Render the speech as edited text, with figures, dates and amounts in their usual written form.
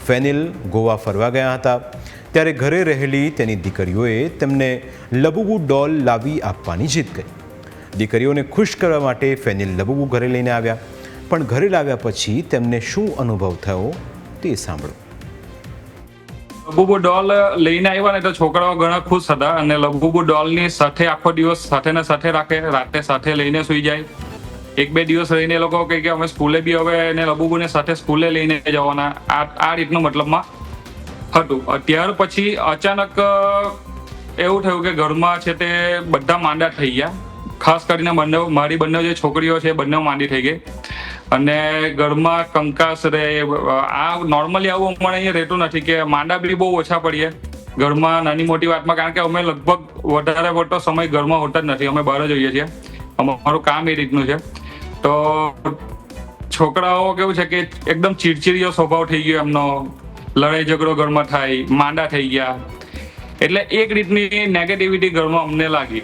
ફેનિલ ગોવા ફરવા ગયા હતા ત્યારે ઘરે રહેલી તેની દીકરીઓએ તેમને લબુબુ ડોલ લાવી આપવાની જીદ કરી. દીકરીઓને ખુશ કરવા માટે ફેનિલ લબુબુ ઘરે લઈને આવ્યા, પણ ઘરે લાવ્યા પછી તેમને શું અનુભવ થયો તે સાંભળો. લબુબુ ડોલ લઈને આવ્યા ને તો છોકરાઓ ઘણા ખુશ હતા અને લબુબુ ડોલની સાથે આખો દિવસ સાથે ને સાથે રાખે, રાતે સાથે લઈને સૂઈ જાય. 1-2 દિવસ રહીને એ લોકો કહે કે અમે સ્કૂલે બી હવે એને લબુબુને સાથે સ્કૂલે લઈને જવાના, આ રીતનું મતલબમાં હતું. ત્યાર પછી અચાનક એવું થયું કે ઘરમાં છે તે બધા માંદા થઈ ગયા. ખાસ કરીને મારી બંને જે છોકરીઓ છે બંને માંદી થઈ ગઈ અને ઘરમાં કંકાસ રહે. આ નોર્મલી આવું અમારે અહીંયા રહેતું નથી કે માંદા બી બહુ ઓછા પડીએ ઘરમાં નાની મોટી વાતમાં, કારણ કે અમે લગભગ વધારે પડતો સમય ઘરમાં હોતા જ નથી, અમે બહાર જ હોઈએ છીએ. અમારું કામ એ રીતનું છે. તો છોકરાઓ કેવું છે કે એકદમ ચીડચીડિયો સ્વભાવ થઈ ગયો એમનો, લડાઈ ઝઘડો ઘરમાં થાય, માંદા થઈ ગયા, એટલે એક રીતની નેગેટિવિટી ઘરમાં અમને લાગી.